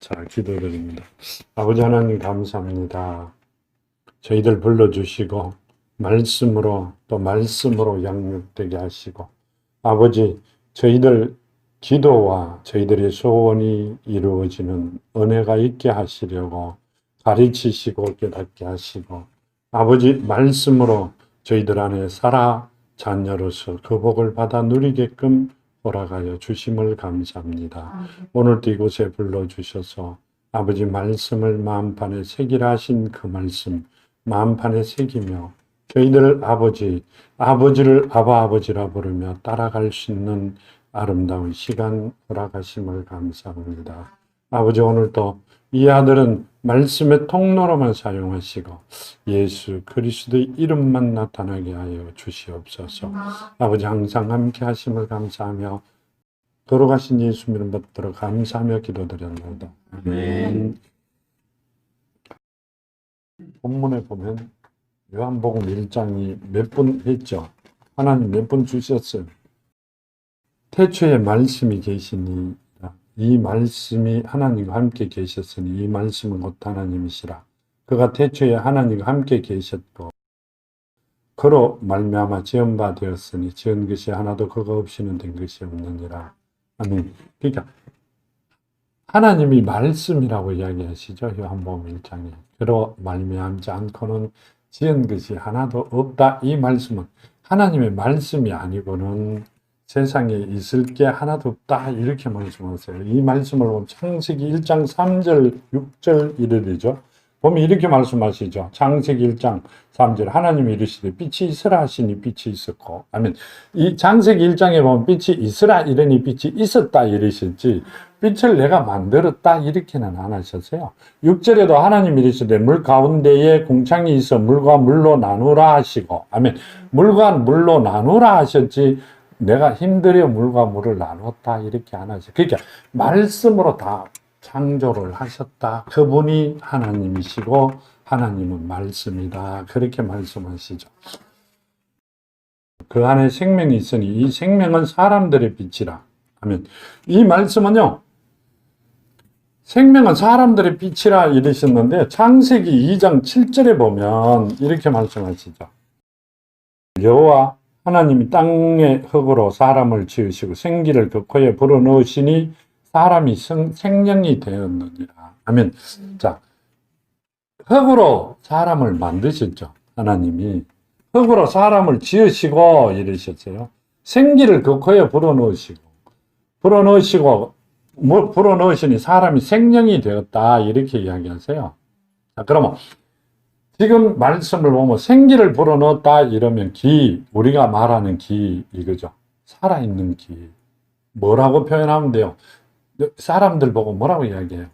자, 기도드립니다. 아버지 하나님 감사합니다. 저희들 불러주시고 말씀으로 또 말씀으로 양육되게 하시고 아버지 저희들 기도와 저희들의 소원이 이루어지는 은혜가 있게 하시려고 가르치시고 깨닫게 하시고 아버지 말씀으로 저희들 안에 살아 자녀로서 그 복을 받아 누리게끔 허락하여 주심을 감사합니다. 오늘도 이곳에 불러주셔서 아버지 말씀을 마음판에 새기라 하신 그 말씀 마음판에 새기며 저희들 아버지를 아버지라 부르며 따라갈 수 있는 아름다운 시간 허락하심을 감사합니다. 아버지 오늘도 이 아들은 말씀의 통로로만 사용하시고 예수 그리스도의 이름만 나타나게 하여 주시옵소서. 아버지 항상 함께 하심을 감사하며 걸어가신 예수 이름 받들어 감사하며 기도드립니다. 아멘. 본문에 보면 요한복음 1장이 몇 번 했죠. 하나님 몇 번 주셨어요. 태초에 말씀이 계시니 이 말씀이 하나님과 함께 계셨으니 이 말씀은 곧 하나님이시라. 그가 태초에 하나님과 함께 계셨고 그로 말미암아 지은 바 되었으니 지은 것이 하나도 그가 없이는 된 것이 없느니라. 아멘. 그러니까 하나님이 말씀이라고 이야기하시죠. 요한복음 1장에. 그로 말미암지 않고는 지은 것이 하나도 없다. 이 말씀은 하나님의 말씀이 아니고는 세상에 있을 게 하나도 없다. 이렇게 말씀하세요. 이 말씀을 보면 창세기 1장 3절 6절 이르되죠. 보면 이렇게 말씀하시죠. 창세기 1장 3절 하나님이 이르시되 빛이 있으라 하시니 빛이 있었고 아멘. 이 창세기 1장에 보면 빛이 있으라 이러니 빛이 있었다 이러셨지 빛을 내가 만들었다 이렇게는 안 하셨어요. 6절에도 하나님이 이르시되 물 가운데에 공창이 있어 물과 물로 나누라 하시고 아멘. 물과 물로 나누라 하셨지 내가 힘들여 물과 물을 나눴다 이렇게 안 하죠. 그러니까 말씀으로 다 창조를 하셨다. 그분이 하나님이시고 하나님은 말씀이다. 그렇게 말씀하시죠. 그 안에 생명이 있으니 이 생명은 사람들의 빛이라. 아멘. 이 말씀은요. 생명은 사람들의 빛이라 이르셨는데 창세기 2장 7절에 보면 이렇게 말씀하시죠. 여호와 하나님이 땅의 흙으로 사람을 지으시고 생기를 그 코에 불어넣으시니 사람이 생명이 되었느니라. 아멘. 자, 흙으로 사람을 만드셨죠. 하나님이. 흙으로 사람을 지으시고 이러셨어요. 생기를 그 코에 불어넣으시니 사람이 생명이 되었다. 이렇게 이야기하세요. 자, 그러면 지금 말씀을 보면 생기를 불어넣었다 이러면 우리가 말하는 이거죠. 살아있는 뭐라고 표현하면 돼요? 사람들 보고 뭐라고 이야기해요?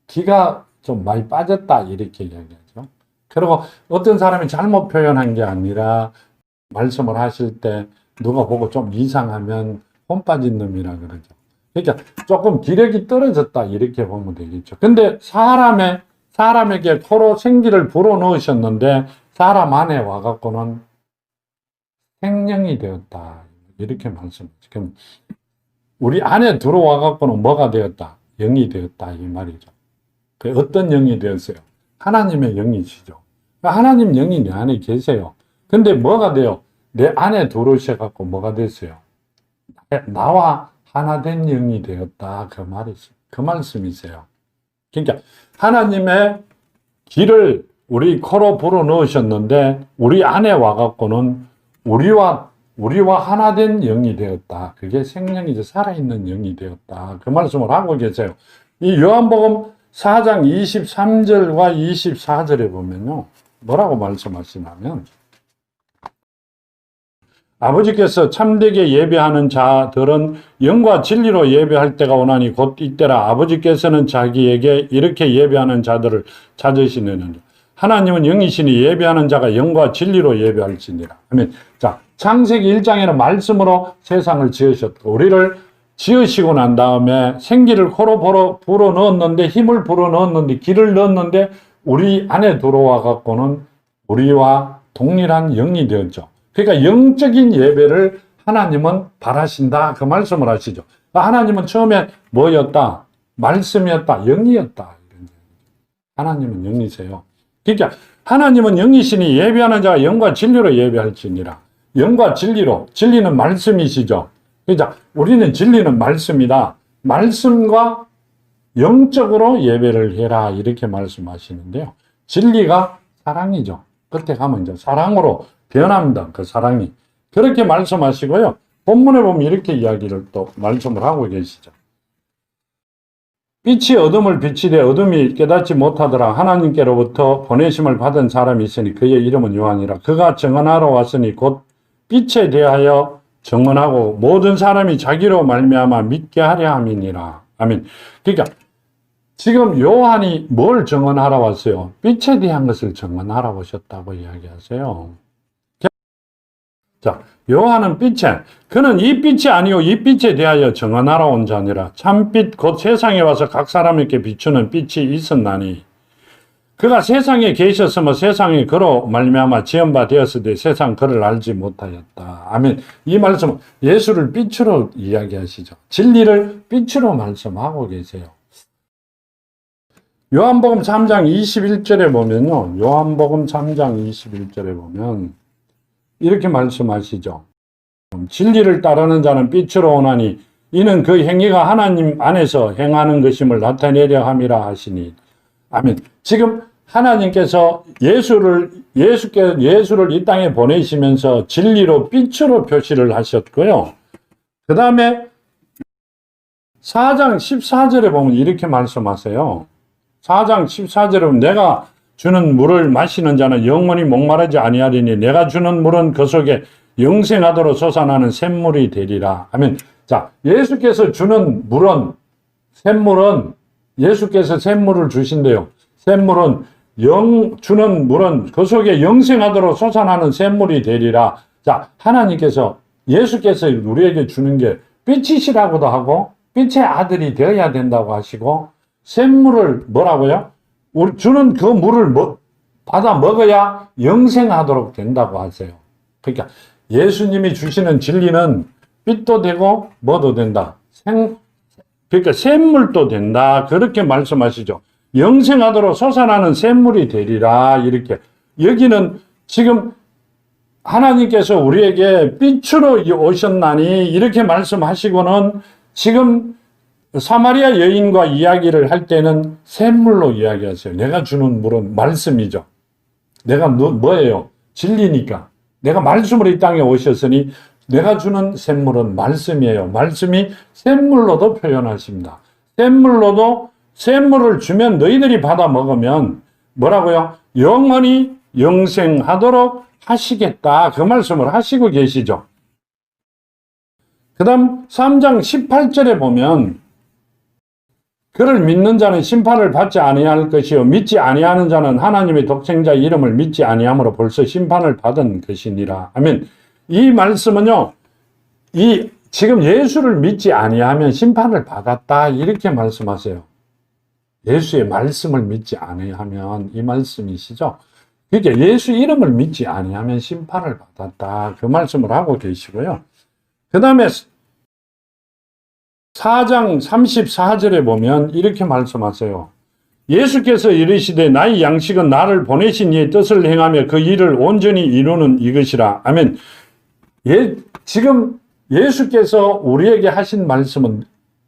기가 좀 많이 빠졌다 이렇게 이야기하죠. 그리고 어떤 사람이 잘못 표현한 게 아니라 말씀을 하실 때 누가 보고 좀 이상하면 혼 빠진 놈이라 그러죠. 그러니까 조금 기력이 떨어졌다 이렇게 보면 되겠죠. 근데 사람에게 코로 생기를 불어넣으셨는데 사람 안에 와갖고는 생명이 되었다 이렇게 말씀하죠. 그럼 우리 안에 들어와갖고는 뭐가 되었다? 영이 되었다 이 말이죠. 어떤 영이 되었어요? 하나님의 영이시죠. 하나님 영이 내 안에 계세요. 근데 뭐가 돼요? 내 안에 들어오셔갖고 뭐가 됐어요? 나와 하나 된 영이 되었다 그 말씀이세요. 그러니까 하나님의 길을 우리 코로 불어넣으셨는데 우리 안에 와갖고는 우리와 하나 된 영이 되었다. 그게 생명이죠. 살아있는 영이 되었다. 그 말씀을 하고 계세요. 이 요한복음 4장 23절과 24절에 보면요. 뭐라고 말씀하시냐면 아버지께서 참되게 예배하는 자들은 영과 진리로 예배할 때가 오나니 곧 이때라. 아버지께서는 자기에게 이렇게 예배하는 자들을 찾으시느니라. 하나님은 영이시니 예배하는 자가 영과 진리로 예배할지니라. 아멘. 자, 창세기 1장에는 말씀으로 세상을 지으셨고 우리를 지으시고 난 다음에 생기를 코로 불어넣었는데 힘을 불어넣었는데 기를 넣었는데 우리 안에 들어와 갖고는 우리와 동일한 영이 되었죠. 그러니까 영적인 예배를 하나님은 바라신다 그 말씀을 하시죠. 하나님은 처음에 뭐였다? 말씀이었다, 영이었다. 하나님은 영이세요. 그러니까 하나님은 영이시니 예배하는 자가 영과 진리로 예배할지니라. 영과 진리로, 진리는 말씀이시죠. 그러니까 우리는 진리는 말씀이다. 말씀과 영적으로 예배를 해라 이렇게 말씀하시는데요. 진리가 사랑이죠. 끝에 가면 이제 사랑으로 변합니다. 그 사랑이. 그렇게 말씀하시고요. 본문에 보면 이렇게 이야기를 또 말씀을 하고 계시죠. 빛이 어둠을 비치되 어둠이 깨닫지 못하더라. 하나님께로부터 보내심을 받은 사람이 있으니 그의 이름은 요한이라. 그가 증언하러 왔으니 곧 빛에 대하여 증언하고 모든 사람이 자기로 말미암아 믿게 하려 함이니라. 아멘. 그러니까 지금 요한이 뭘 증언하러 왔어요? 빛에 대한 것을 증언하러 오셨다고 이야기하세요. 자, 요한은 빛에, 그는 이 빛이 아니요 이 빛에 대하여 증언하러 온 자니라. 참빛 곧 세상에 와서 각 사람에게 비추는 빛이 있었나니 그가 세상에 계셨으며 세상이 그로 말미암아 지은 바 되었으되 세상 그를 알지 못하였다. 아멘. 이 말씀은 예수를 빛으로 이야기하시죠. 진리를 빛으로 말씀하고 계세요. 요한복음 3장 21절에 보면요. 요한복음 3장 21절에 보면 이렇게 말씀하시죠. 진리를 따르는 자는 빛으로 오나니 이는 그 행위가 하나님 안에서 행하는 것임을 나타내려 함이라 하시니. 아멘. 지금 하나님께서 예수를 이 땅에 보내시면서 진리로 빛으로 표시를 하셨고요. 그 다음에 4장 14절에 보면 이렇게 말씀하세요. 4장 14절에 보면 내가 주는 물을 마시는 자는 영원히 목마르지 아니하리니 내가 주는 물은 그 속에 영생하도록 솟아나는 샘물이 되리라. 아멘. 자, 예수께서 주는 물은, 샘물은, 예수께서 샘물을 주신대요. 샘물은 주는 물은 그 속에 영생하도록 솟아나는 샘물이 되리라. 자, 하나님께서, 예수께서 우리에게 주는 게 빛이시라고도 하고 빛의 아들이 되어야 된다고 하시고 샘물을 뭐라고요? 우리 주는 그 물을 받아 먹어야 영생하도록 된다고 하세요. 그러니까 예수님이 주시는 진리는 빛도 되고 뭐도 된다. 그러니까 샘물도 된다. 그렇게 말씀하시죠. 영생하도록 솟아나는 샘물이 되리라. 이렇게. 여기는 지금 하나님께서 우리에게 빛으로 오셨나니 이렇게 말씀하시고는 지금 사마리아 여인과 이야기를 할 때는 샘물로 이야기하세요. 내가 주는 물은 말씀이죠. 내가 뭐예요? 진리니까. 내가 말씀으로 이 땅에 오셨으니 내가 주는 샘물은 말씀이에요. 말씀이 샘물로도 표현하십니다. 샘물을 주면 너희들이 받아 먹으면 뭐라고요? 영원히 영생하도록 하시겠다. 그 말씀을 하시고 계시죠. 그 다음 3장 18절에 보면 그를 믿는 자는 심판을 받지 아니할 것이요 믿지 아니하는 자는 하나님의 독생자 이름을 믿지 아니함으로 벌써 심판을 받은 것이니라. 아멘. 이 말씀은요. 지금 예수를 믿지 아니하면 심판을 받았다 이렇게 말씀하세요. 예수의 말씀을 믿지 아니하면 이 말씀이시죠. 그러니까 예수 이름을 믿지 아니하면 심판을 받았다 그 말씀을 하고 계시고요. 그 다음에 4장 34절에 보면 이렇게 말씀하세요. 예수께서 이르시되 나의 양식은 나를 보내신 이의 뜻을 행하며 그 일을 온전히 이루는 이것이라. 아멘. 지금 예수께서 우리에게 하신 말씀은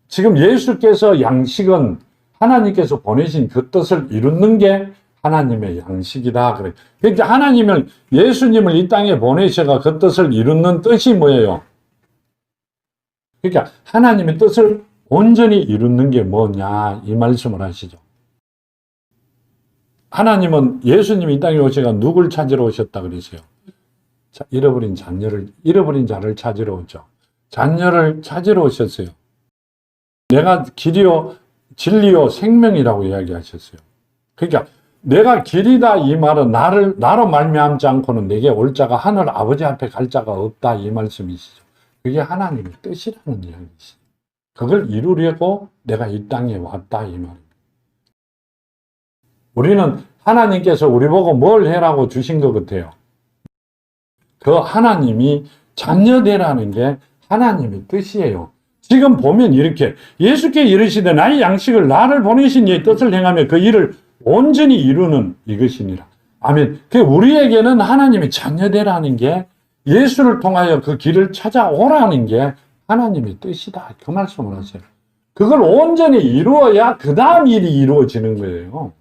지금 예수께서 양식은 하나님께서 보내신 그 뜻을 이루는 게 하나님의 양식이다. 그래. 그러니까 예수님을 이 땅에 보내셔가 그 뜻을 이루는 뜻이 뭐예요? 그러니까 하나님의 뜻을 온전히 이루는 게 뭐냐 이 말씀을 하시죠. 하나님은 예수님이 이 땅에 오셔가 누굴 찾으러 오셨다 그러세요? 잃어버린 자를 찾으러 오죠. 자녀를 찾으러 오셨어요. 내가 길이요 진리요 생명이라고 이야기하셨어요. 그러니까 내가 길이다 이 말은 나로 말미암지 않고는 내게 올 자가 하늘 아버지 앞에 갈 자가 없다 이 말씀이시죠. 그게 하나님의 뜻이라는 이야기시죠. 그걸 이루려고 내가 이 땅에 왔다 이 말입니다. 우리는 하나님께서 우리 보고 뭘 해라고 주신 것 같아요. 그 하나님이 자녀되라는 게 하나님의 뜻이에요. 지금 보면 이렇게 예수께 이르시되 나의 양식을 나를 보내신 이의 뜻을 행하며 그 일을 온전히 이루는 이것이니라. 아멘. 그 우리에게는 하나님의 자녀되라는 게 예수를 통하여 그 길을 찾아오라는 게 하나님의 뜻이다. 그 말씀을 하세요. 그걸 온전히 이루어야 그 다음 일이 이루어지는 거예요.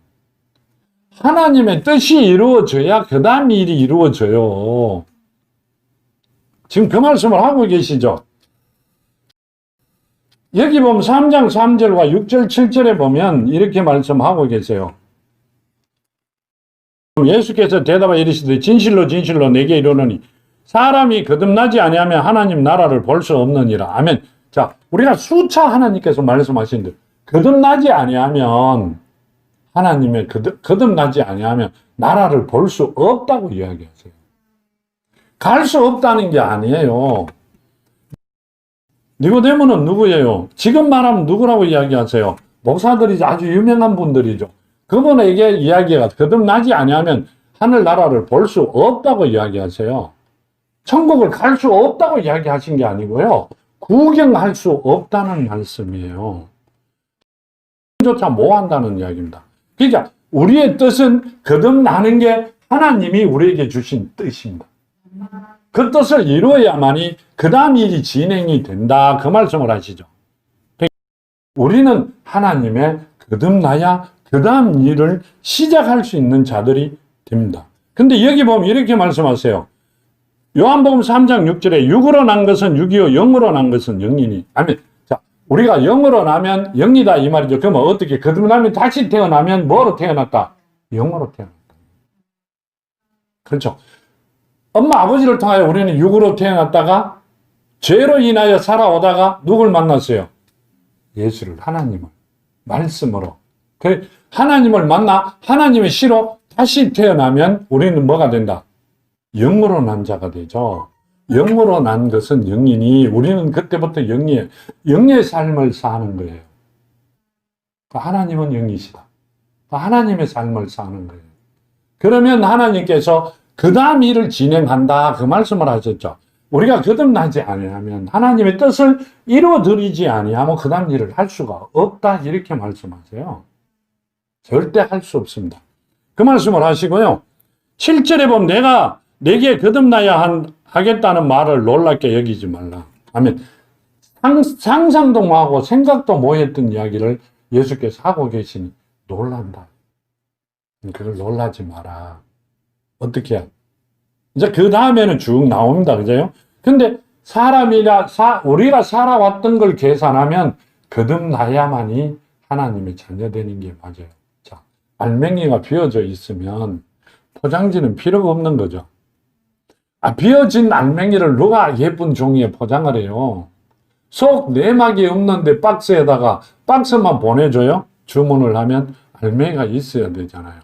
하나님의 뜻이 이루어져야 그 다음 일이 이루어져요. 지금 그 말씀을 하고 계시죠? 여기 보면 3장 3절과 6절 7절에 보면 이렇게 말씀하고 계세요. 예수께서 대답하여 이르시되 진실로 진실로 내게 이르노니 사람이 거듭나지 아니하면 하나님 나라를 볼 수 없느니라. 아멘. 자, 우리가 수차 하나님께서 말씀하시는데 거듭나지 아니하면 하나님의 거듭나지 아니하면 나라를 볼 수 없다고 이야기하세요. 갈 수 없다는 게 아니에요. 니고데모는 누구예요? 지금 말하면 누구라고 이야기하세요? 목사들이죠. 아주 유명한 분들이죠. 그분에게 이야기가 거듭나지 아니하면 하늘나라를 볼 수 없다고 이야기하세요. 천국을 갈 수 없다고 이야기하신 게 아니고요. 구경할 수 없다는 말씀이에요. 조차 못 한다는 이야기입니다. 그러니까 우리의 뜻은 거듭나는 게 하나님이 우리에게 주신 뜻입니다. 그 뜻을 이루어야만이 그 다음 일이 진행이 된다. 그 말씀을 하시죠. 우리는 하나님의 거듭나야 그 다음 일을 시작할 수 있는 자들이 됩니다. 근데 여기 보면 이렇게 말씀하세요. 요한복음 3장 6절에 육으로 난 것은 육이요 영으로 난 것은 영이니. 아멘. 자, 우리가 영으로 나면 영이다 이 말이죠. 그러면 어떻게 거듭나면 다시 태어나면 뭐로 태어났다? 영으로 태어났다. 그렇죠. 엄마 아버지를 통하여 우리는 육으로 태어났다가 죄로 인하여 살아오다가 누굴 만났어요? 예수를, 하나님을 말씀으로. 하나님을 만나 하나님의 씨로 다시 태어나면 우리는 뭐가 된다? 영으로 난 자가 되죠. 영으로 난 것은 영이니 우리는 그때부터 영의 삶을 사는 거예요. 하나님은 영이시다. 하나님의 삶을 사는 거예요. 그러면 하나님께서 그 다음 일을 진행한다. 그 말씀을 하셨죠. 우리가 거듭나지 아니하면 하나님의 뜻을 이루어드리지 아니하면 그 다음 일을 할 수가 없다. 이렇게 말씀하세요. 절대 할 수 없습니다. 그 말씀을 하시고요. 7절에 보면 내가 내게 거듭나야 하겠다는 말을 놀랍게 여기지 말라. 아멘. 상상도 뭐하고 생각도 못했던 이야기를 예수께서 하고 계시니 놀란다. 그걸 놀라지 마라. 어떻게 해야? 이제 그 다음에는 쭉 나옵니다. 그죠? 근데 우리가 살아왔던 걸 계산하면 거듭나야만이 하나님의 자녀되는 게 맞아요. 자, 알맹이가 비어져 있으면 포장지는 필요가 없는 거죠. 비어진 알맹이를 누가 예쁜 종이에 포장을 해요? 속 내막이 없는데 박스만 보내줘요? 주문을 하면 알맹이가 있어야 되잖아요.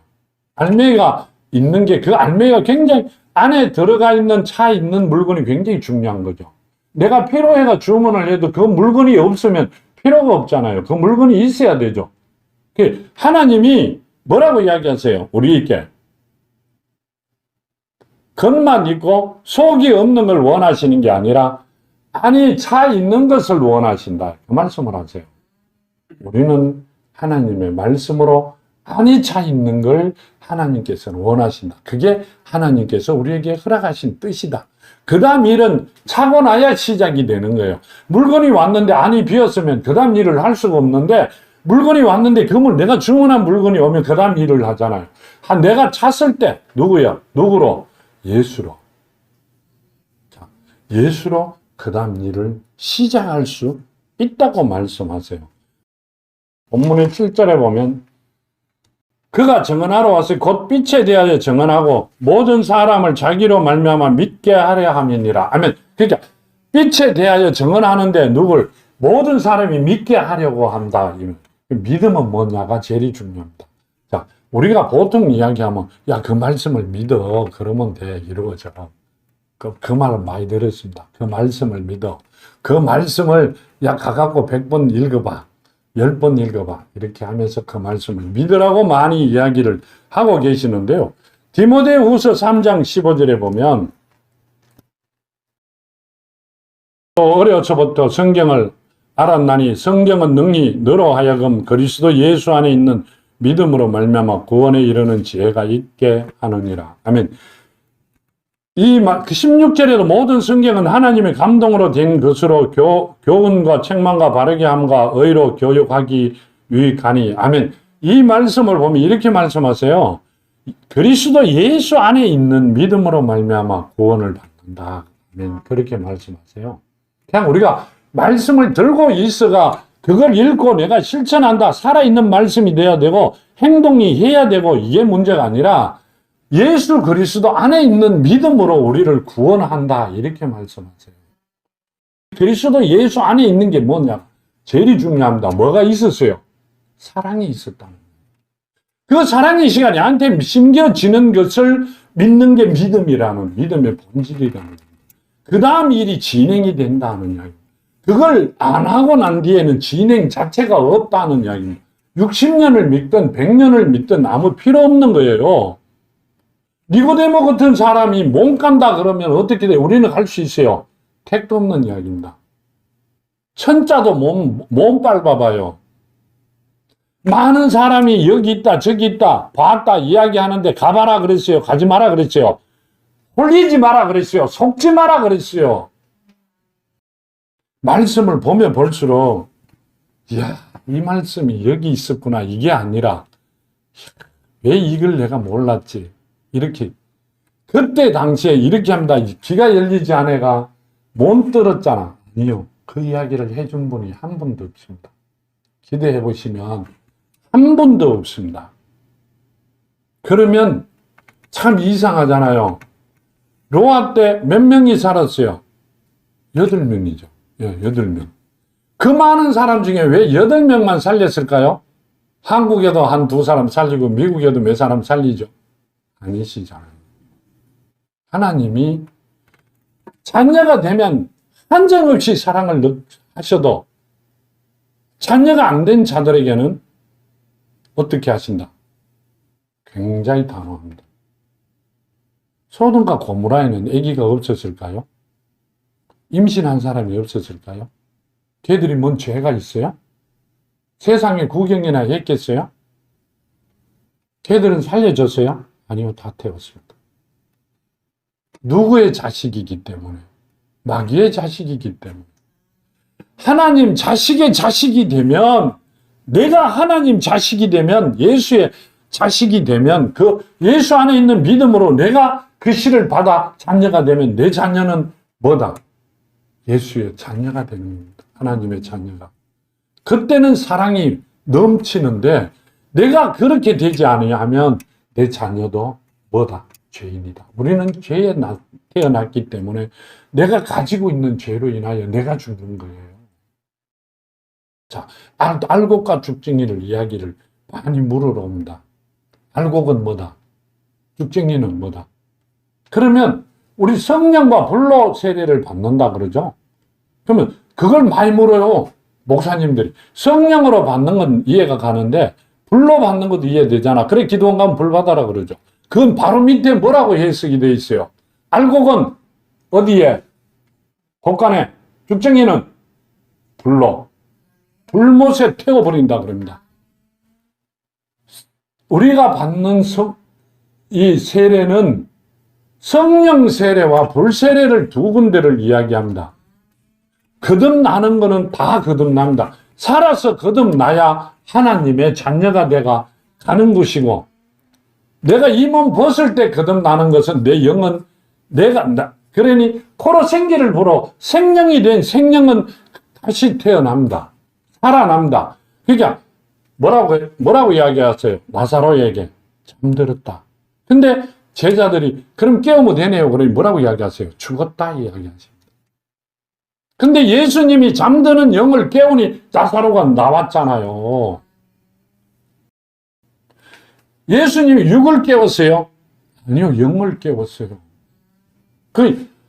알맹이가 있는 게 그 알맹이가 굉장히 안에 들어가 있는 차 있는 물건이 굉장히 중요한 거죠. 내가 필요해가 주문을 해도 그 물건이 없으면 필요가 없잖아요. 그 물건이 있어야 되죠. 하나님이 뭐라고 이야기하세요? 우리에게 겉만 있고 속이 없는 걸 원하시는 게 아니라 안이 차 있는 것을 원하신다. 그 말씀을 하세요. 우리는 하나님의 말씀으로 안이 차 있는 걸 하나님께서는 원하신다. 그게 하나님께서 우리에게 허락하신 뜻이다. 그 다음 일은 차고 나야 시작이 되는 거예요. 물건이 왔는데 안이 비었으면 그 다음 일을 할 수가 없는데 물건이 왔는데 내가 주문한 물건이 오면 그 다음 일을 하잖아요. 내가 찼을 때 누구로? 예수로. 자, 예수로 그 다음 일을 시작할 수 있다고 말씀하세요. 본문의 7절에 보면 그가 증언하러 와서 곧 빛에 대하여 증언하고 모든 사람을 자기로 말미암아 믿게 하려 함이니라. 아멘. 그러니까 빛에 대하여 증언하는데 모든 사람이 믿게 하려고 한다. 믿음은 뭐냐가 제일 중요합니다. 자, 우리가 보통 이야기하면 그 말씀을 믿어. 그러면 돼. 이루어져. 그 말을 많이 들었습니다. 그 말씀을 믿어. 그 말씀을 가갖고 100번 읽어봐. 10번 읽어봐. 이렇게 하면서 그 말씀을 믿으라고 많이 이야기를 하고 계시는데요. 디모데후서 3장 15절에 보면 어려서부터 성경을 알았나니 성경은 능히 너로 하여금 그리스도 예수 안에 있는 믿음으로 말미암아 구원에 이르는 지혜가 있게 하느니라. 아멘. 이 16절에도 모든 성경은 하나님의 감동으로 된 것으로 교훈과 책망과 바르게 함과 의로 교육하기 유익하니. 아멘. 이 말씀을 보면 이렇게 말씀하세요. 그리스도 예수 안에 있는 믿음으로 말미암아 구원을 받는다. 아멘. 그렇게 말씀하세요. 그냥 우리가 말씀을 들고 있어가 그걸 읽고 내가 실천한다. 살아있는 말씀이 돼야 되고 행동이 해야 되고 이게 문제가 아니라 예수 그리스도 안에 있는 믿음으로 우리를 구원한다. 이렇게 말씀하세요. 그리스도 예수 안에 있는 게 뭐냐? 제일 중요합니다. 뭐가 있었어요? 사랑이 있었다는 거예요. 그 사랑의 시간이 나한테 심겨지는 것을 믿는 게 믿음이라는, 믿음의 본질이라는 거예요. 그 다음 일이 진행이 된다는 이야기입니다. 그걸 안 하고 난 뒤에는 진행 자체가 없다는 이야기입니다. 60년을 믿든 100년을 믿든 아무 필요 없는 거예요. 니고데모 같은 사람이 몸 간다 그러면 어떻게 돼? 우리는 할 수 있어요. 택도 없는 이야기입니다. 천자도 몸 밟아봐요. 많은 사람이 여기 있다 저기 있다 봤다 이야기하는데 가봐라 그랬어요. 가지 마라 그랬어요. 홀리지 마라 그랬어요. 속지 마라 그랬어요. 말씀을 보면 볼수록 이야, 이 말씀이 여기 있었구나. 이게 아니라 왜 이걸 내가 몰랐지? 이렇게 그때 당시에 이렇게 합니다. 귀가 열리지 않아가 못 들었잖아. 아니요. 그 이야기를 해준 분이 한 분도 없습니다. 기대해 보시면 한 분도 없습니다. 그러면 참 이상하잖아요. 노아 때 몇 명이 살았어요? 8명이죠. 예, 8명. 그 많은 사람 중에 왜 8명만 살렸을까요? 한국에도 한 2사람 살리고 미국에도 몇 사람 살리죠. 아니시잖아요. 하나님이 자녀가 되면 한정없이 사랑을 하셔도 자녀가 안 된 자들에게는 어떻게 하신다? 굉장히 단호합니다. 소돔과 고모라에는 아기가 없었을까요? 임신한 사람이 없었을까요? 걔들이 뭔 죄가 있어요? 세상에 구경이나 했겠어요? 걔들은 살려줬어요? 아니요, 다 태웠습니다. 누구의 자식이기 때문에? 마귀의 자식이기 때문에. 하나님 자식의 자식이 되면, 내가 하나님 자식이 되면, 예수의 자식이 되면, 그 예수 안에 있는 믿음으로 내가 그 씨를 받아 자녀가 되면 내 자녀는 뭐다? 예수의 자녀가 되는 겁니다. 하나님의 자녀가. 그때는 사랑이 넘치는데 내가 그렇게 되지 않으면 내 자녀도 뭐다? 죄인이다. 우리는 죄에 태어났기 때문에 내가 가지고 있는 죄로 인하여 내가 죽는 거예요. 자, 알곡과 죽정이를 이야기를 많이 물으러 옵니다. 알곡은 뭐다? 죽정이는 뭐다? 그러면 우리 성령과 불로 세례를 받는다 그러죠? 그러면 그걸 많이 물어요. 목사님들이. 성령으로 받는 건 이해가 가는데 불로 받는 것도 이해되잖아. 그래 기도원 가면 불 받아라 그러죠. 그건 바로 밑에 뭐라고 해석이 되어 있어요. 알곡은 어디에? 곳간에. 죽정이는 불로. 불못에 태워버린다 그럽니다. 우리가 받는 이 세례는 성령 세례와 불 세례를 두 군데를 이야기합니다. 거듭나는 거는 다 거듭납니다. 살아서 거듭나야 하나님의 자녀가 돼가 가는 것이고, 내가 이 몸 벗을 때 거듭나는 것은 내 영은 그러니 코로 생기를 불어 생명이 된 생명은 다시 태어납니다. 살아납니다. 그러니까 뭐라고 이야기하세요? 나사로에게 잠들었다. 근데 제자들이 그럼 깨우면 되네요. 그러니 뭐라고 이야기하세요? 죽었다 이야기하십니다. 근데 예수님이 잠드는 영을 깨우니 나사로가 나왔잖아요. 예수님이 육을 깨웠어요? 아니요, 영을 깨웠어요.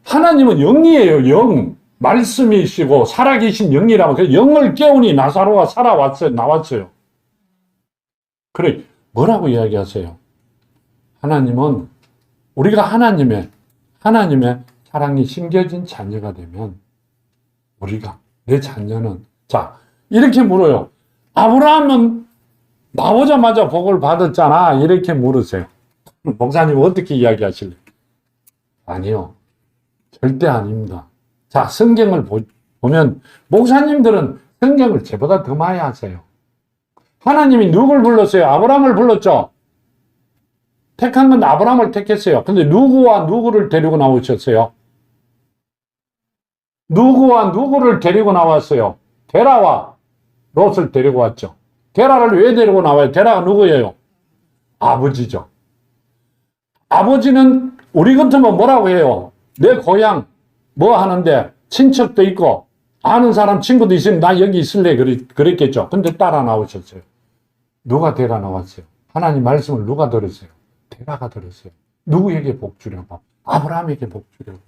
하나님은 영이에요, 영. 말씀이시고 살아계신 영이라면 그 영을 깨우니 나사로가 나왔어요. 그래, 뭐라고 이야기하세요? 하나님은 우리가 하나님의 사랑이 심겨진 자녀가 되면 내 자녀는 자, 이렇게 물어요. 아브라함은 나오자마자 복을 받았잖아. 이렇게 물으세요. 목사님 어떻게 이야기하실래요? 아니요. 절대 아닙니다. 자, 성경을 보면 목사님들은 성경을 저보다 더 많이 하세요. 하나님이 누굴 불렀어요? 아브라함을 불렀죠. 택한 건 아브라함을 택했어요. 근데 누구와 누구를 데리고 나오셨어요? 누구와 누구를 데리고 나왔어요? 데라와 롯을 데리고 왔죠. 데라를 왜 데리고 나와요? 데라가 누구예요? 아버지죠. 아버지는 우리 같으면 뭐라고 해요? 내 고향 뭐 하는데 친척도 있고 아는 사람 친구도 있으면 나 여기 있을래 그랬겠죠. 근데 따라 나오셨어요. 누가 데려 나왔어요? 하나님 말씀을 누가 들었어요? 데라가 들었어요. 누구에게 복 주려고? 아브라함에게 복 주려고.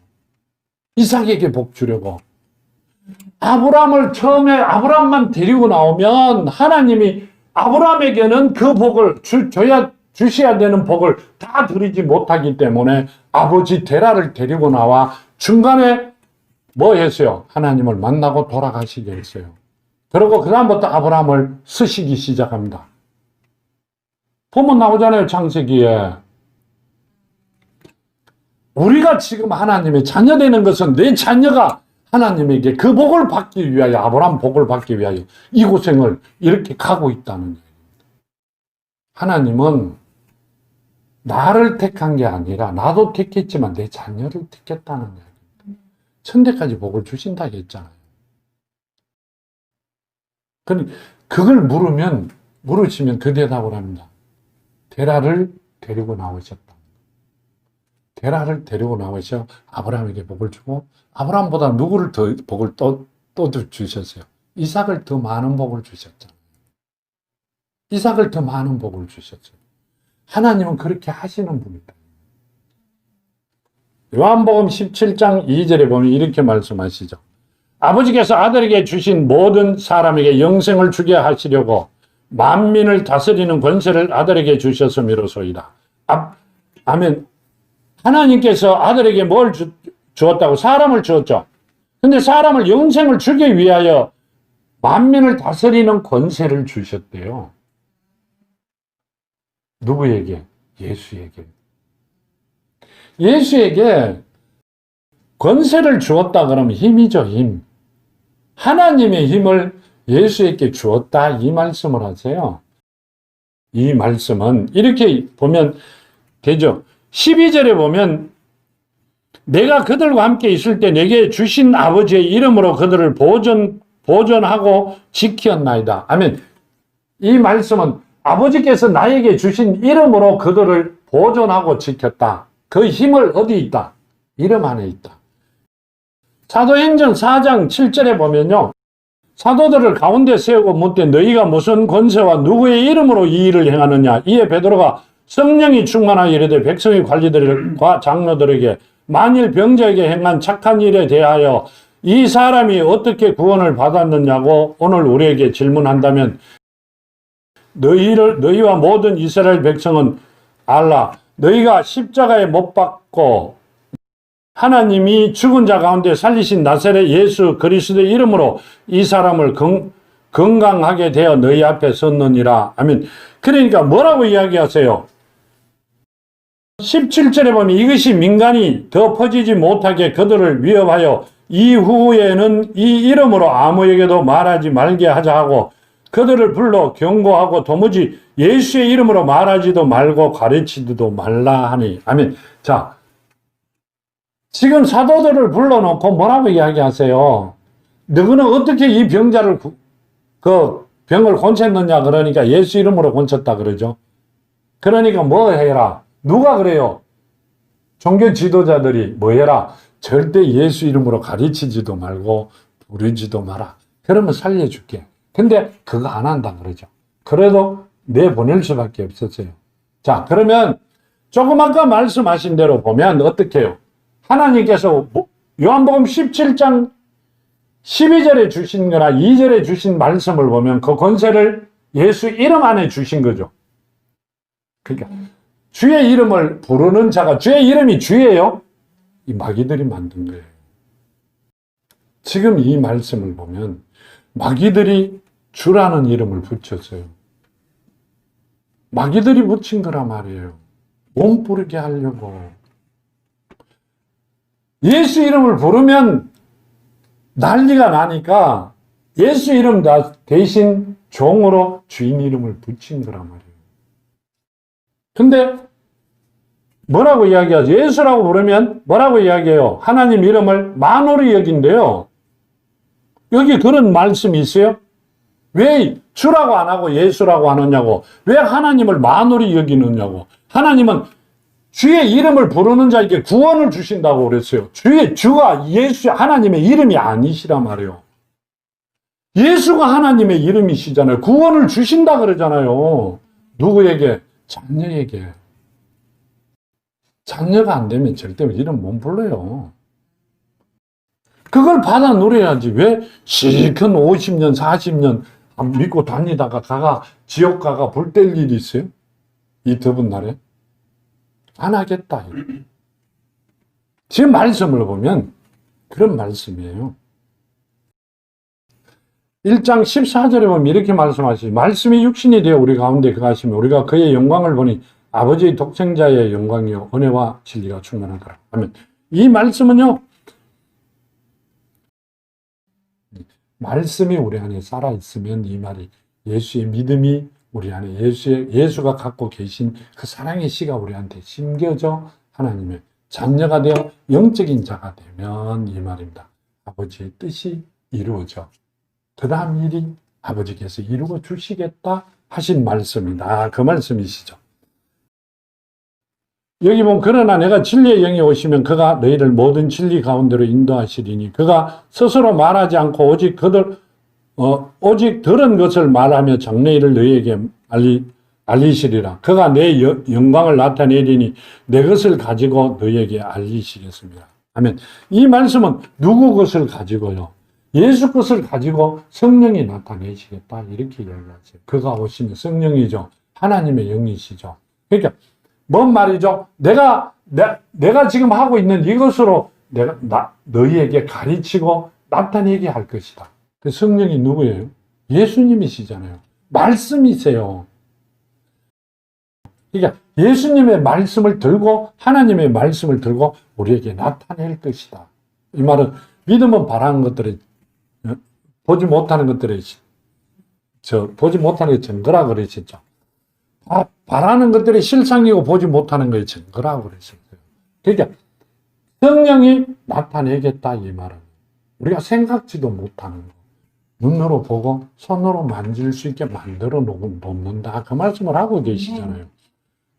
이삭에게 복 주려고. 아브라함을 처음에 아브라함만 데리고 나오면 하나님이 아브라함에게는 그 복을 주셔야 되는 복을 다 드리지 못하기 때문에 아버지 데라를 데리고 나와 중간에 뭐 했어요? 하나님을 만나고 돌아가시게 했어요. 그리고 그다음부터 아브라함을 쓰시기 시작합니다. 보면 나오잖아요, 창세기에. 우리가 지금 하나님의 자녀 되는 것은 내 자녀가 하나님에게 그 복을 받기 위하여, 아브라함 복을 받기 위하여 이 고생을 이렇게 가고 있다는 얘기입니다. 하나님은 나를 택한 게 아니라 나도 택했지만 내 자녀를 택했다는 얘기입니다. 천대까지 복을 주신다고 했잖아요. 그걸 물으시면 그 대답을 합니다. 데라를 데리고 나오셨다. 데라를 데리고 나오셔 아브라함에게 복을 주고 아브라함보다 누구를 더 복을 또 주셨어요? 이삭을 더 많은 복을 주셨잖아요. 이삭을 더 많은 복을 주셨어요. 하나님은 그렇게 하시는 분이다. 요한복음 17장 2절에 보면 이렇게 말씀하시죠. 아버지께서 아들에게 주신 모든 사람에게 영생을 주게 하시려고 만민을 다스리는 권세를 아들에게 주셨음이로소이다. 아멘. 하나님께서 아들에게 뭘 주었다고? 사람을 주었죠. 근데 사람을 영생을 주기 위하여 만민을 다스리는 권세를 주셨대요. 누구에게? 예수에게. 예수에게 권세를 주었다 그러면 힘이죠, 힘. 하나님의 힘을 예수에게 주었다 이 말씀을 하세요. 이 말씀은 이렇게 보면 되죠. 12절에 보면 내가 그들과 함께 있을 때 내게 주신 아버지의 이름으로 그들을 보존하고 지켰나이다. 아멘. 이 말씀은 아버지께서 나에게 주신 이름으로 그들을 보존하고 지켰다. 그 힘을 어디 있다? 이름 안에 있다. 사도행전 4장 7절에 보면요. 사도들을 가운데 세우고 묻되 너희가 무슨 권세와 누구의 이름으로 이 일을 행하느냐. 이에 베드로가 성령이 충만하여 이르되 백성의 관리들과 장로들에게 만일 병자에게 행한 착한 일에 대하여 이 사람이 어떻게 구원을 받았느냐고 오늘 우리에게 질문한다면 너희와 모든 이스라엘 백성은 알라. 너희가 십자가에 못 박고 하나님이 죽은 자 가운데 살리신 나사렛 예수 그리스도의 이름으로 이 사람을 건강하게 되어 너희 앞에 섰느니라. 아멘. 그러니까 뭐라고 이야기하세요? 17절에 보면 이것이 민간이 더 퍼지지 못하게 그들을 위협하여 이후에는 이 이름으로 아무에게도 말하지 말게 하자 하고 그들을 불러 경고하고 도무지 예수의 이름으로 말하지도 말고 가르치지도 말라 하니. 아멘. 자, 지금 사도들을 불러놓고 뭐라고 이야기하세요? 너희는 어떻게 이 병자를 그 병을 고쳤느냐 그러니까 예수 이름으로 고쳤다 그러죠. 그러니까 뭐 해라? 누가 그래요? 종교 지도자들이 뭐 해라? 절대 예수 이름으로 가르치지도 말고 부르지도 마라. 그러면 살려줄게. 근데 그거 안 한다 그러죠. 그래도 내보낼 수밖에 없었어요. 자, 그러면 조금 아까 말씀하신 대로 보면 어떻게 해요? 하나님께서 요한복음 17장 12절에 주신 거나 2절에 주신 말씀을 보면 그 권세를 예수 이름 안에 주신 거죠. 그러니까 주의 이름을 부르는 자가, 주의 이름이 주예요? 이 마귀들이 만든 거예요. 지금 이 말씀을 보면 마귀들이 주라는 이름을 붙였어요. 마귀들이 붙인 거란 말이에요. 몸 부르게 하려고. 예수 이름을 부르면 난리가 나니까 예수 이름 대신 종으로 주인 이름을 붙인 거란 말이에요. 근데 뭐라고 이야기하죠? 예수라고 부르면 뭐라고 이야기해요? 하나님 이름을 만홀히 여긴대요. 여기 그런 말씀이 있어요? 왜 주라고 안 하고 예수라고 하느냐고. 왜 하나님을 만홀히 여기느냐고. 하나님은 주의 이름을 부르는 자에게 구원을 주신다고 그랬어요. 주가 예수, 하나님의 이름이 아니시란 말이에요. 예수가 하나님의 이름이시잖아요. 구원을 주신다 그러잖아요. 누구에게? 자녀에게. 자녀가 안 되면 절대 이름 못 불러요. 그걸 받아 누려야지. 왜 실컷 50년, 40년 믿고 다니다가 지옥 가가 불 뗄 일이 있어요? 이 더운 날에? 안 하겠다. 지금 말씀을 보면 그런 말씀이에요. 1장 14절에 보면 이렇게 말씀하시죠. 말씀이 육신이 되어 우리 가운데 거하시며 우리가 그의 영광을 보니 아버지의 독생자의 영광이요 은혜와 진리가 충만하더라 하면, 이 말씀은요, 말씀이 우리 안에 살아있으면 이 말이 예수의 믿음이 우리 안에 예수가 갖고 계신 그 사랑의 씨가 우리한테 심겨져 하나님의 자녀가 되어 영적인 자가 되면 이 말입니다. 아버지의 뜻이 이루어져. 그 다음 일이 아버지께서 이루어 주시겠다 하신 말씀이다. 그 말씀이시죠. 여기 보면 그러나 내가 진리의 영이 오시면 그가 너희를 모든 진리 가운데로 인도하시리니 그가 스스로 말하지 않고 오직 들은 것을 말하며 장래일을 너희에게 알리시리라. 그가 내 영광을 나타내리니 내 것을 가지고 너희에게 알리시겠습니다. 하면 이 말씀은 누구 것을 가지고요? 예수 것을 가지고 성령이 나타내시겠다 이렇게 이야기하죠. 그가 오시면 성령이죠. 하나님의 영이시죠. 그러니까 뭔 말이죠? 내가 지금 하고 있는 이것으로 너희에게 가르치고 나타내게 할 것이다. 그 성령이 누구예요? 예수님이시잖아요. 말씀이세요. 그러니까 예수님의 말씀을 들고 하나님의 말씀을 들고 우리에게 나타낼 것이다. 이 말은 믿음은 바라는 것들이 보지 못하는 것들이 보지 못하는 게 증거라 그러셨죠. 바라는 것들이 실상이고 보지 못하는 것이 증거라고 그랬어요. 그러니까 성령이 나타내겠다 이 말은 우리가 생각지도 못하는 거, 눈으로 보고 손으로 만질 수 있게 만들어 놓는다 그 말씀을 하고 계시잖아요.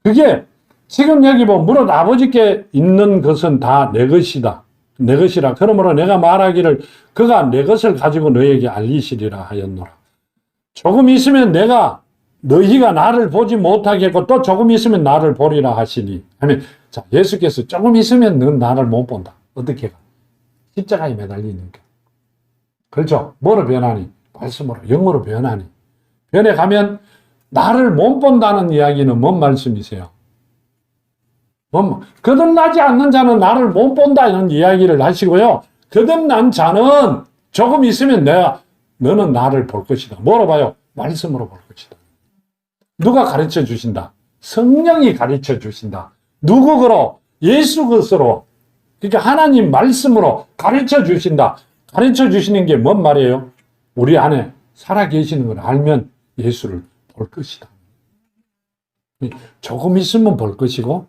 그게 지금 여기 보면 무릇 아버지께 있는 것은 다 내 것이다. 내 것이라. 그러므로 내가 말하기를 그가 내 것을 가지고 너에게 알리시리라 하였노라. 조금 있으면 너희가 나를 보지 못하겠고 또 조금 있으면 나를 보리라 하시니 하면, 자, 예수께서 조금 있으면 넌 나를 못 본다. 어떻게 가? 십자가에 매달리니까. 그렇죠? 뭐로 변하니? 말씀으로, 영으로 변하니. 변해가면 나를 못 본다는 이야기는 뭔 말씀이세요? 거듭나지 않는 자는 나를 못 본다 이런 이야기를 하시고요. 거듭난 자는 조금 있으면 너는 나를 볼 것이다. 뭐로 봐요? 말씀으로 볼 것이다. 누가 가르쳐 주신다? 성령이 가르쳐 주신다. 누구로? 예수 것으로. 그러니까 하나님 말씀으로 가르쳐 주신다. 가르쳐 주시는 게 뭔 말이에요? 우리 안에 살아 계시는 걸 알면 예수를 볼 것이다. 조금 있으면 볼 것이고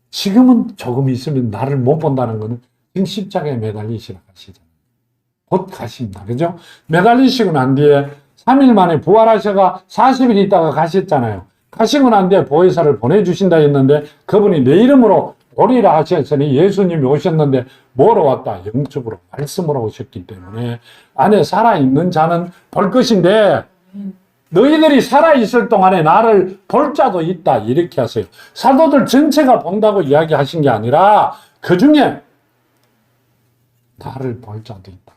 지금은 조금 있으면 나를 못 본다는 것은 지금 십자가에 매달리시라 하시잖아요. 곧 가십니다. 그죠? 매달리시고 난 뒤에 3일 만에 부활하셔가 40일 있다가 가셨잖아요. 가시고 난 뒤에 보혜사를 보내주신다 했는데 그분이 내 이름으로 오리라 하셨으니 예수님이 오셨는데 뭐로 왔다? 영적으로 말씀으로 오셨기 때문에 안에 살아있는 자는 볼 것인데 너희들이 살아있을 동안에 나를 볼 자도 있다 이렇게 하세요. 사도들 전체가 본다고 이야기하신 게 아니라 그 중에 나를 볼 자도 있다.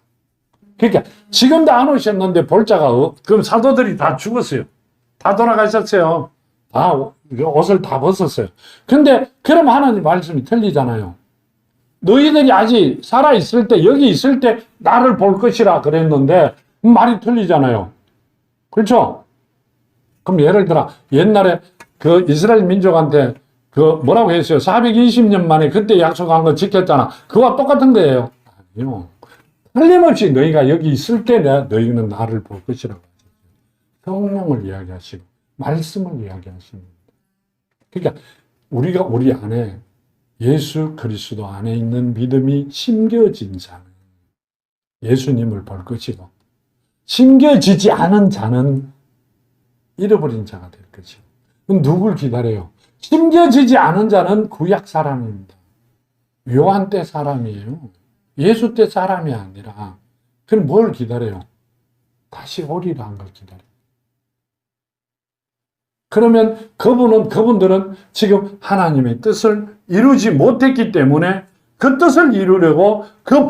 그러니까 지금도 안 오셨는데 볼 자가 그럼 사도들이 다 죽었어요. 다 돌아가셨어요. 다 옷을 다 벗었어요. 근데 그럼 하나님 말씀이 틀리잖아요. 너희들이 아직 살아있을 때 여기 있을 때 나를 볼 것이라 그랬는데 말이 틀리잖아요. 그렇죠? 그럼 예를 들어 옛날에 그 이스라엘 민족한테 그 뭐라고 했어요? 420년 만에 그때 약속한 거 지켰잖아. 그거와 똑같은 거예요. 아니요. 틀림없이 너희가 여기 있을 때 너희는 나를 볼 것이라고 하셨어요. 성령을 이야기하시고 말씀을 이야기하시는 겁니다. 그러니까 우리가 우리 안에 예수 그리스도 안에 있는 믿음이 심겨진 자는 예수님을 볼 것이고 심겨지지 않은 자는 잃어버린 자가 될 것이고 누굴 기다려요? 심겨지지 않은 자는 구약 사람입니다. 요한 때 사람이에요. 예수 때 사람이 아니라 그럼 뭘 기다려요? 다시 오리라 한 걸 기다려요. 그러면 그분들은 지금 하나님의 뜻을 이루지 못했기 때문에 그 뜻을 이루려고 그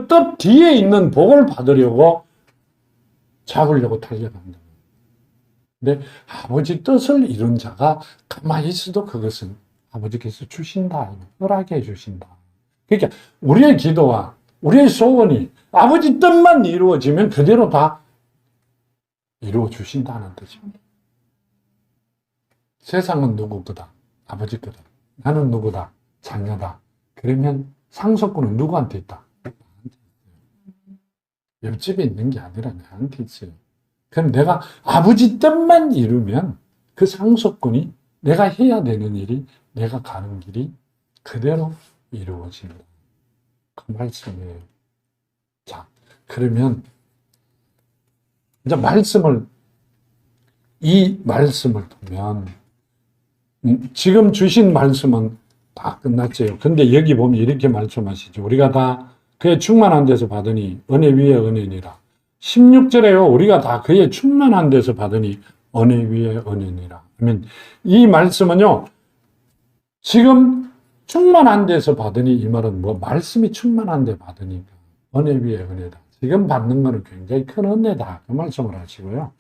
뜻 뒤에 있는 복을 받으려고 잡으려고 달려간다. 근데 아버지 뜻을 이룬 자가 가만히 있어도 그것은 아버지께서 주신다. 허락해 주신다. 그러니까 우리의 기도와 우리의 소원이 아버지 뜻만 이루어지면 그대로 다 이루어 주신다는 뜻입니다. 세상은 누구 거다? 아버지 거다. 나는 누구다? 자녀다. 그러면 상속권은 누구한테 있다? 나한테 있어요. 옆집에 있는 게 아니라 나한테 있어요. 그럼 내가 아버지 뜻만 이루면 그 상속권이 내가 해야 되는 일이 내가 가는 길이 그대로 이루어진다. 그 말씀이에요. 자, 그러면 이제 이 말씀을 보면 지금 주신 말씀은 다 끝났죠. 근데 여기 보면 이렇게 말씀하시죠. 우리가 다 그의 충만한 데서 받으니 은혜 위에 은혜니라. 16절에요. 우리가 다 그의 충만한 데서 받으니 은혜 위에 은혜니라. 그러면 이 말씀은요. 지금 충만한 데서 받으니 이 말은 뭐 말씀이 충만한 데 받으니까 은혜 위에 은혜다. 지금 받는 것은 굉장히 큰 은혜다. 그 말씀을 하시고요.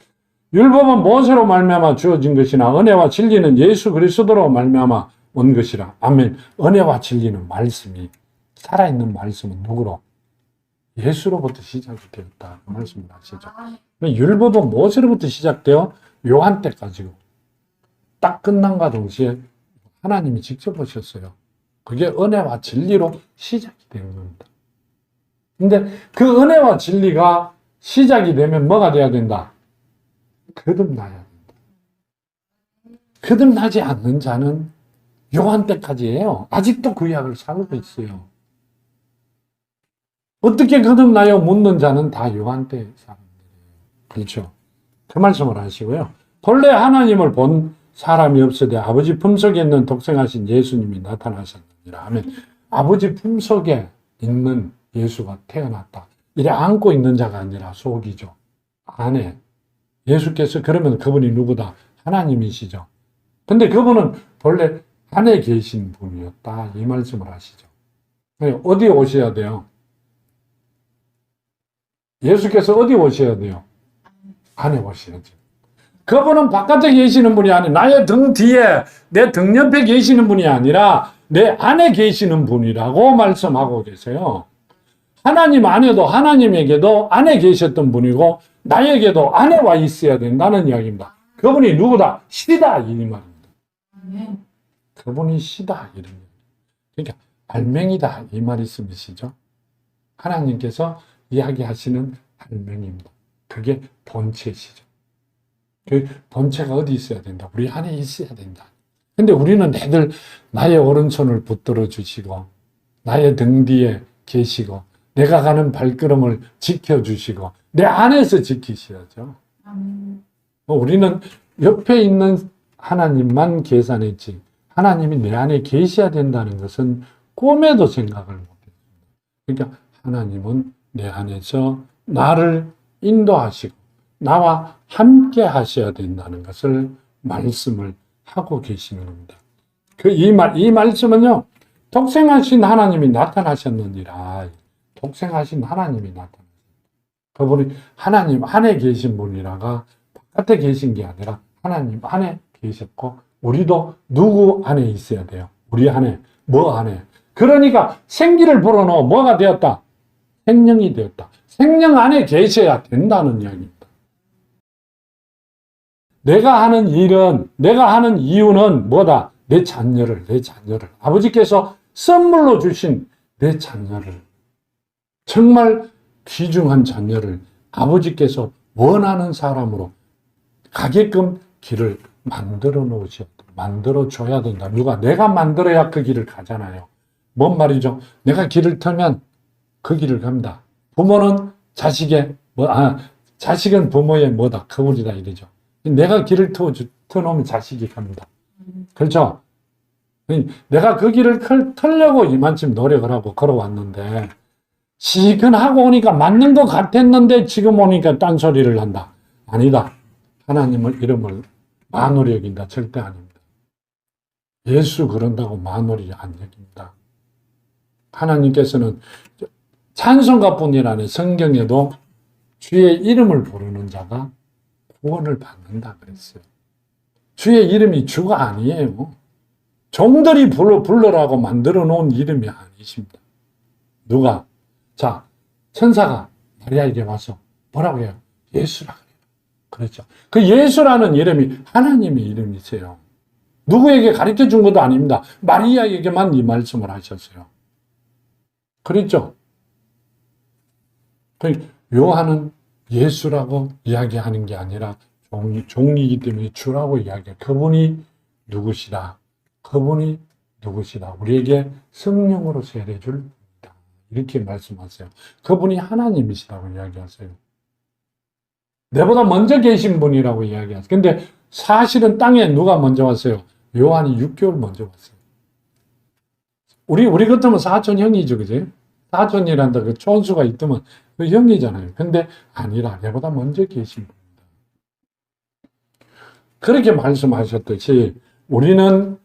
율법은 무엇으로 말미암아 주어진 것이나 은혜와 진리는 예수 그리스도로 말미암아 온 것이라. 아멘. 은혜와 진리는 말씀이 살아있는 말씀은 누구로? 예수로부터 시작이 되었다. 그 말씀을 하시죠. 율법은 무엇으로부터 시작되어 요한 때까지고 딱 끝난과 동시에 하나님이 직접 오셨어요. 그게 은혜와 진리로 시작이 되는 겁니다. 근데 그 은혜와 진리가 시작이 되면 뭐가 돼야 된다? 거듭나야 된다. 거듭나지 않는 자는 요한 때까지예요. 아직도 구약을 살고 있어요. 어떻게 거듭나요? 묻는 자는 다 요한 때 사람들이에요. 그렇죠? 그 말씀을 하시고요. 본래 하나님을 본 사람이 없으되 아버지 품속에 있는 독생하신 예수님이 나타나셨느니라 하면 아버지 품속에 있는 예수가 태어났다. 이래 안고 있는 자가 아니라 속이죠. 안에. 예수께서 그러면 그분이 누구다? 하나님이시죠. 근데 그분은 본래 안에 계신 분이었다. 이 말씀을 하시죠. 어디 오셔야 돼요? 예수께서 어디 오셔야 돼요? 안에 오셔야죠. 그분은 바깥에 계시는 분이 아니라 나의 등 뒤에 내 등 옆에 계시는 분이 아니라 내 안에 계시는 분이라고 말씀하고 계세요. 하나님 안에도 하나님에게도 안에 계셨던 분이고 나에게도 안에 와 있어야 된다는 이야기입니다. 그분이 누구다? 시다 이 말입니다. 그분이 시다 이런 얘기. 그러니까 알맹이다 이 말씀이시죠. 하나님께서 이야기하시는 알맹이입니다. 그게 본체시죠. 그 본체가 어디 있어야 된다? 우리 안에 있어야 된다. 근데 우리는 늘 나의 오른손을 붙들어 주시고 나의 등 뒤에 계시고 내가 가는 발걸음을 지켜주시고 내 안에서 지키셔야죠. 우리는 옆에 있는 하나님만 계산했지 하나님이 내 안에 계셔야 된다는 것은 꿈에도 생각을 못했습니다. 그러니까 하나님은 내 안에서 나를 인도하시고 나와 함께 하셔야 된다는 것을 말씀을 하고 계시는 겁니다. 이 말씀은요, 독생하신 하나님이 나타나셨느니라. 독생하신 하나님이 나타나셨다. 그분이 하나님 안에 계신 분이라가 바깥에 계신 게 아니라 하나님 안에 계셨고, 우리도 누구 안에 있어야 돼요? 우리 안에, 뭐 안에? 그러니까 생기를 불어넣어 뭐가 되었다? 생명이 되었다. 생명 안에 계셔야 된다는 이야기입니다. 내가 하는 일은, 내가 하는 이유는 뭐다? 내 자녀를 아버지께서 선물로 주신 내 자녀를, 정말 귀중한 자녀를 아버지께서 원하는 사람으로 가게끔 길을 만들어 줘야 된다. 누가? 내가 만들어야 그 길을 가잖아요. 뭔 말이죠? 내가 길을 틀면 그 길을 갑니다. 부모는 자식은 부모의 뭐다? 거울이다 이러죠. 내가 길을 터놓으면 자식이 갑니다. 그렇죠? 내가 그 길을 틀려고 이만큼 노력을 하고 걸어왔는데, 시근하고 오니까 맞는 것 같았는데 지금 오니까 딴소리를 한다. 아니다. 하나님의 이름을 만홀히 여긴다. 절대 아닙니다. 예수 그런다고 만홀히 안 여깁니다. 하나님께서는 찬송가뿐이 아니라 성경에도 주의 이름을 부르는 자가 구원을 받는다 그랬어요. 주의 이름이 주가 아니에요. 종들이 불러라고 만들어 놓은 이름이 아니십니다. 누가? 자, 천사가 마리아에게 와서 뭐라고 해요? 예수라 그래요. 그렇죠. 그 예수라는 이름이 하나님의 이름이세요. 누구에게 가르쳐 준 것도 아닙니다. 마리아에게만 이 말씀을 하셨어요. 그렇죠? 요한은 예수라고 이야기하는 게 아니라 종이기 때문에 주라고 이야기해요. 그분이 누구시다. 우리에게 성령으로 세례줄 분이다. 이렇게 말씀하세요. 그분이 하나님이시라고 이야기하세요. 내보다 먼저 계신 분이라고 이야기하세요. 근데 사실은 땅에 누가 먼저 왔어요? 요한이 6개월 먼저 왔어요. 우리 같으면 사촌 형이죠, 그지? 사촌이란다, 그 촌수가 있다면 그 형이잖아요. 근데 아니라 내보다 먼저 계신 분이다. 그렇게 말씀하셨듯이 우리는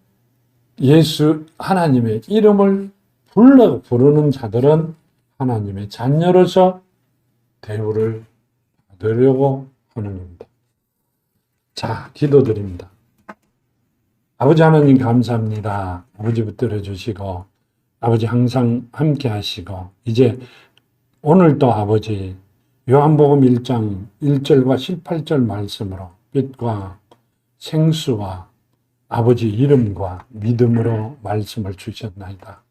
하나님의 이름을 부르는 자들은 하나님의 자녀로서 대우를 받으려고 하는 겁니다. 자, 기도드립니다. 아버지 하나님 감사합니다. 아버지 붙들어 주시고, 아버지 항상 함께 하시고, 이제 오늘도 아버지 요한복음 1장 1절과 18절 말씀으로 빛과 생수와 아버지 이름과 믿음으로 말씀을 주셨나이다.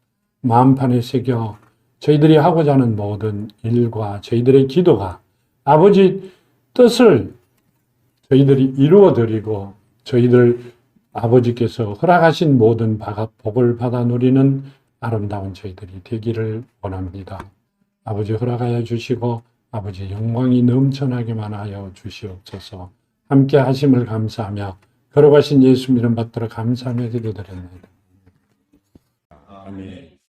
마음판에 새겨 저희들이 하고자 하는 모든 일과 저희들의 기도가 아버지 뜻을 저희들이 이루어드리고 저희들 아버지께서 허락하신 모든 복을 받아 누리는 아름다운 저희들이 되기를 원합니다. 아버지 허락하여 주시고 아버지 영광이 넘쳐나게만 하여 주시옵소서. 함께 하심을 감사하며 걸어가신 예수 이름 받들어 감사하며 기도드렸나이다. 아멘.